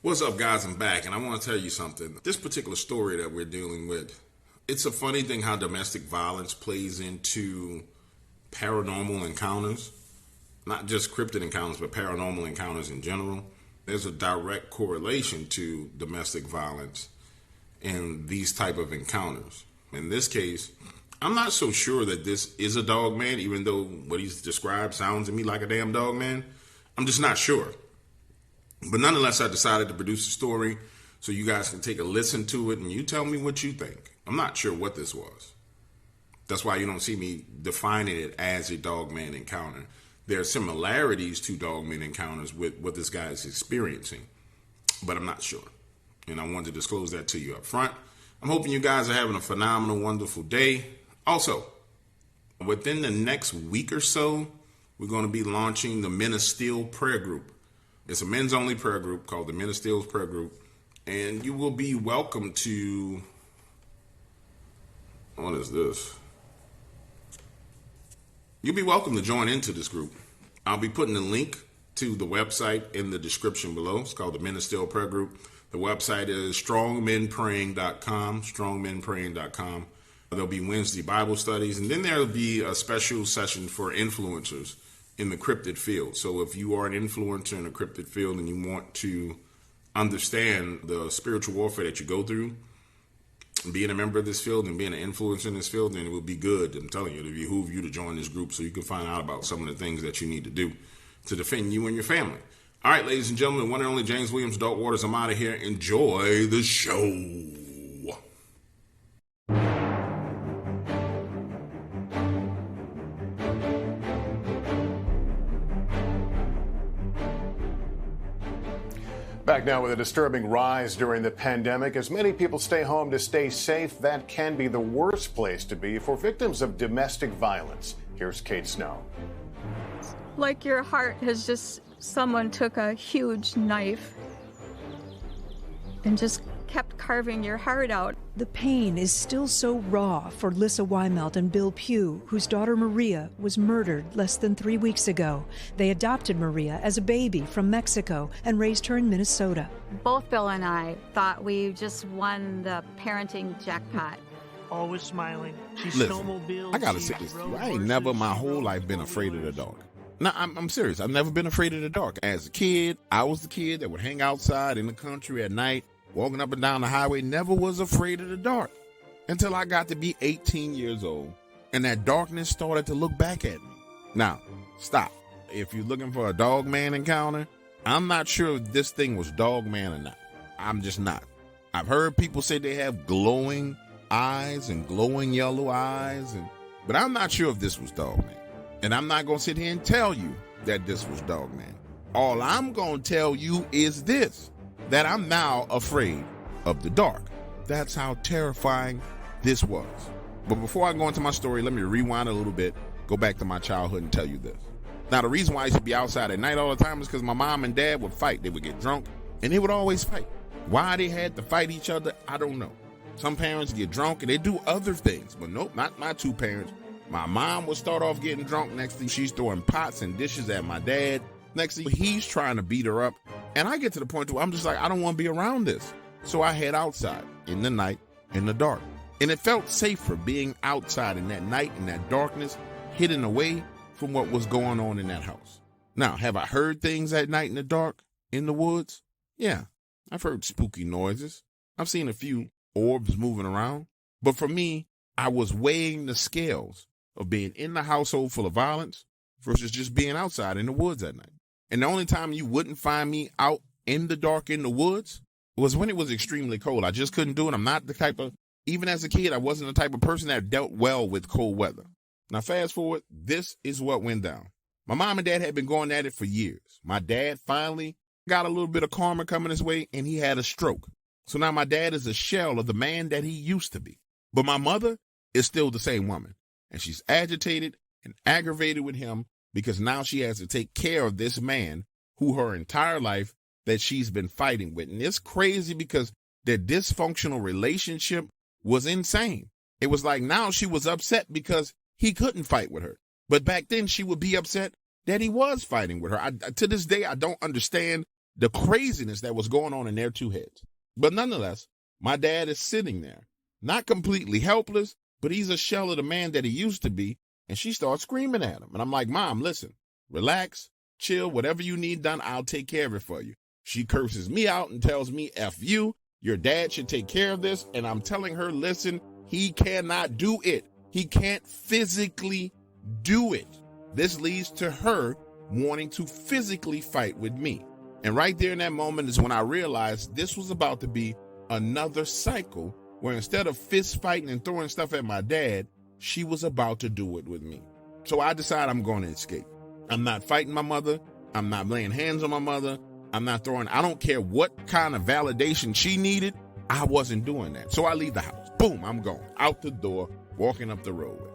What's up, guys? I'm back, and I want to tell you something. This particular story that we're dealing with, it's a funny thing how domestic violence plays into paranormal encounters. Not just cryptid encounters, but paranormal encounters in general. There's a direct correlation to domestic violence and these type of encounters. In this case, I'm not so sure that this is a dog man, even though what he's described sounds to me like a damn dog man. I'm just not sure. But nonetheless, I decided to produce a story so you guys can take a listen to it and you tell me what you think. I'm not sure what this was. That's why you don't see me defining it as a dogman encounter. There are similarities to dogman encounters with what this guy is experiencing, but I'm not sure. And I wanted to disclose that to you up front. I'm hoping you guys are having a phenomenal, wonderful day. Also, within the next week or so, we're going to be launching the Men of Steel prayer group. It's a men's only prayer group called the Men of Steel's prayer group. And you will be welcome to, what is this? You'll be welcome to join into this group. I'll be putting the link to the website in the description below. It's called the Men of Steel prayer group. The website is strongmenpraying.com, strongmenpraying.com. There'll be Wednesday Bible studies, and then there'll be a special session for influencers in the cryptid field. So if you are an influencer in the cryptid field and you want to understand the spiritual warfare that you go through, being a member of this field and being an influencer in this field, then it will be good. I'm telling you, it'll behoove you to join this group so you can find out about some of the things that you need to do to defend you and your family. All right, ladies and gentlemen, one and only James Williams, Adult Waters, I'm out of here. Enjoy the show. Back now with a disturbing rise during the pandemic. As many people stay home to stay safe, that can be the worst place to be for victims of domestic violence. Here's Kate Snow. Like your heart has just, someone took a huge knife and just kept carving your heart out. The pain is still so raw for Lissa Weimelt and Bill Pugh, whose daughter Maria was murdered less than 3 weeks ago. They adopted Maria as a baby from Mexico and raised her in Minnesota. Both Bill and I thought we just won the parenting jackpot. Always smiling. She Listen, snowmobiled. I gotta she say this to you. rode I ain't never horses, my she whole rode life been boats. afraid of the dark. No, I'm serious. I've never been afraid of the dark. As a kid, I was the kid that would hang outside in the country at night, walking up and down the highway, never was afraid of the dark until I got to be 18 years old and that darkness started to look back at me. Now, stop. If you're looking for a dogman encounter, I'm not sure if this thing was dogman or not. I'm just not. I've heard people say they have glowing eyes and glowing yellow eyes, but I'm not sure if this was dogman. And I'm not going to sit here and tell you that this was dogman. All I'm going to tell you is this, that I'm now afraid of the dark. That's how terrifying this was. But before I go into my story, let me rewind a little bit, go back to my childhood and tell you this. Now, the reason why I used to be outside at night all the time is because my mom and dad would fight. They would get drunk, and they would always fight. Why they had to fight each other, I don't know. Some parents get drunk, and they do other things. But nope, not my two parents. My mom would start off getting drunk. Next thing, she's throwing pots and dishes at my dad. Next thing, he's trying to beat her up. And I get to the point where I'm just like, I don't want to be around this. So I head outside in the night, in the dark. And it felt safer being outside in that night, in that darkness, hidden away from what was going on in that house. Now, have I heard things at night in the dark, in the woods? Yeah, I've heard spooky noises. I've seen a few orbs moving around. But for me, I was weighing the scales of being in the household full of violence versus just being outside in the woods at night. And the only time you wouldn't find me out in the dark in the woods was when it was extremely cold. I just couldn't do it. I'm not the type of, even as a kid, I wasn't the type of person that dealt well with cold weather. Now, fast forward, this is what went down. My mom and dad had been going at it for years. My dad finally got a little bit of karma coming his way, and he had a stroke. So now my dad is a shell of the man that he used to be. But my mother is still the same woman, and she's agitated and aggravated with him because now she has to take care of this man who her entire life that she's been fighting with. And it's crazy because their dysfunctional relationship was insane. It was like now she was upset because he couldn't fight with her. But back then she would be upset that he was fighting with her. To this day, I don't understand the craziness that was going on in their two heads. But nonetheless, my dad is sitting there, not completely helpless, but he's a shell of the man that he used to be. And she starts screaming at him. And I'm like, Mom, listen, relax, chill, whatever you need done, I'll take care of it for you. She curses me out and tells me, F you, your dad should take care of this. And I'm telling her, listen, he cannot do it. He can't physically do it. This leads to her wanting to physically fight with me. And right there in that moment is when I realized this was about to be another cycle where instead of fist fighting and throwing stuff at my dad, she was about to do it with me. So I decided I'm going to escape. I'm not fighting my mother. I'm not laying hands on my mother. I'm not throwing, I don't care what kind of validation she needed. I wasn't doing that. So I leave the house. Boom, I'm going out the door, walking up the roadway.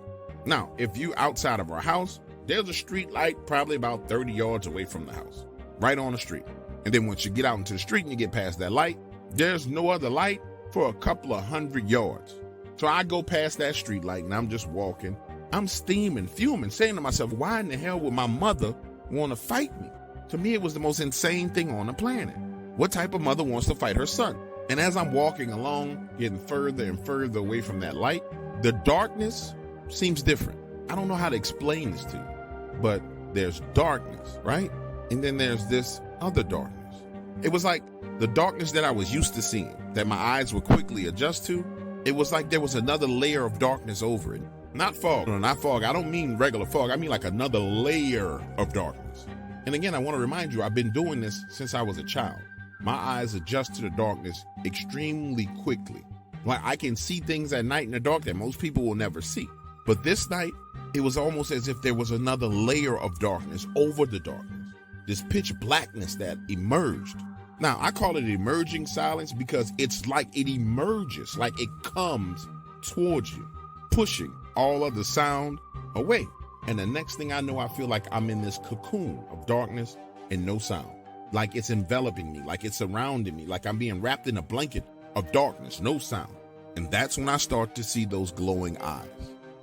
Now, if you outside of our house, there's a street light probably about 30 yards away from the house, right on the street. And then once you get out into the street and you get past that light, there's no other light for a couple of 100 yards. So I go past that street light and I'm just walking. I'm steaming, fuming, saying to myself, why in the hell would my mother want to fight me? To me, it was the most insane thing on the planet. What type of mother wants to fight her son? And as I'm walking along, getting further and further away from that light, the darkness seems different. I don't know how to explain this to you, but there's darkness, right? And then there's this other darkness. It was like the darkness that I was used to seeing, that my eyes would quickly adjust to. It was like there was another layer of darkness over it. Not fog. No, not fog. I don't mean regular fog. I mean like another layer of darkness. And again, I want to remind you, I've been doing this since I was a child. My eyes adjust to the darkness extremely quickly. Like I can see things at night in the dark that most people will never see. But this night, it was almost as if there was another layer of darkness over the darkness. This pitch blackness that emerged. Now, I call it emerging silence because it's like it emerges, like it comes towards you, pushing all of the sound away. And the next thing I know, I feel like I'm in this cocoon of darkness and no sound. Like it's enveloping me, like it's surrounding me, like I'm being wrapped in a blanket of darkness, no sound. And that's when I start to see those glowing eyes.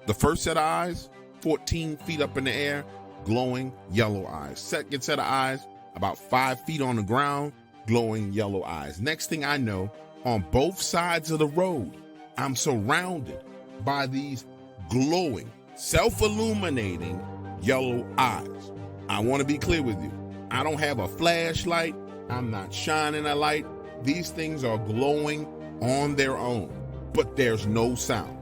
The first set of eyes, 14 feet up in the air, glowing yellow eyes. Second set of eyes, about 5 feet on the ground, glowing yellow eyes. Next thing I know, on both sides of the road, I'm surrounded by these glowing, self-illuminating yellow eyes. I want to be clear with you. I don't have a flashlight. I'm not shining a light. These things are glowing on their own, but there's no sound.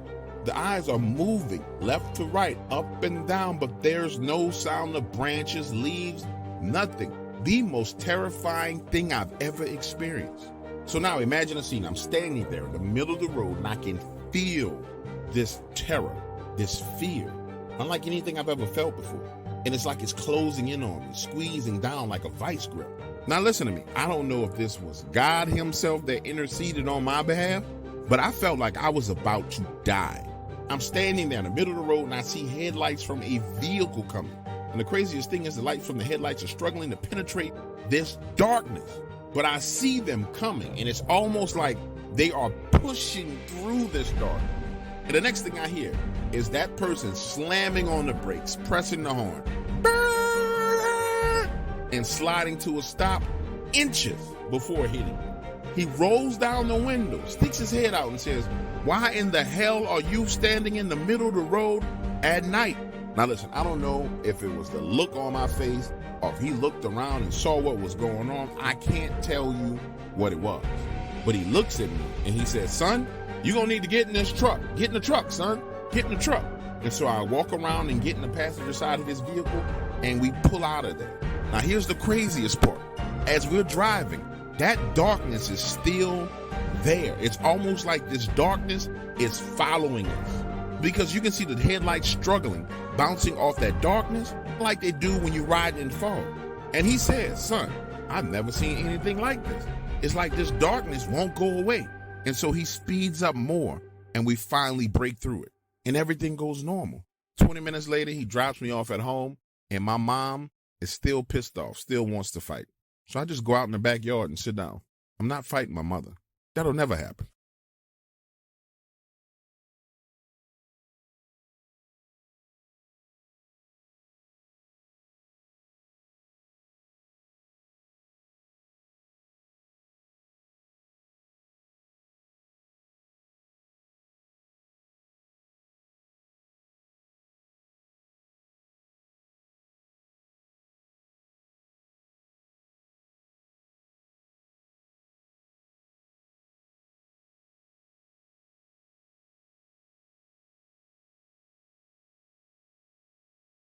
The eyes are moving left to right, up and down, but there's no sound of branches, leaves, nothing. The most terrifying thing I've ever experienced. So now imagine a scene. I'm standing there in the middle of the road and I can feel this terror, this fear, unlike anything I've ever felt before. And it's like it's closing in on me, squeezing down like a vice grip. Now listen to me. I don't know if this was God himself that interceded on my behalf, but I felt like I was about to die. I'm standing there in the middle of the road and I see headlights from a vehicle coming. And the craziest thing is the lights from the headlights are struggling to penetrate this darkness. But I see them coming and it's almost like they are pushing through this darkness. And the next thing I hear is that person slamming on the brakes, pressing the horn, and sliding to a stop inches before hitting me. He rolls down the window, sticks his head out and says, "Why in the hell are you standing in the middle of the road at night?" Now listen, I don't know if it was the look on my face or if he looked around and saw what was going on. I can't tell you what it was. But he looks at me and he says, "Son, you're going to need to get in this truck. Get in the truck, son. Get in the truck." And so I walk around and get in the passenger side of his vehicle and we pull out of there. Now here's the craziest part. As we're driving, that darkness is still there. It's almost like this darkness is following us because you can see the headlights struggling, bouncing off that darkness like they do when you're riding in fog. And he says, "Son, I've never seen anything like this. It's like this darkness won't go away." And so he speeds up more and we finally break through it and everything goes normal. 20 minutes later, he drops me off at home and my mom is still pissed off, still wants to fight. So I just go out in the backyard and sit down. I'm not fighting my mother. That'll never happen.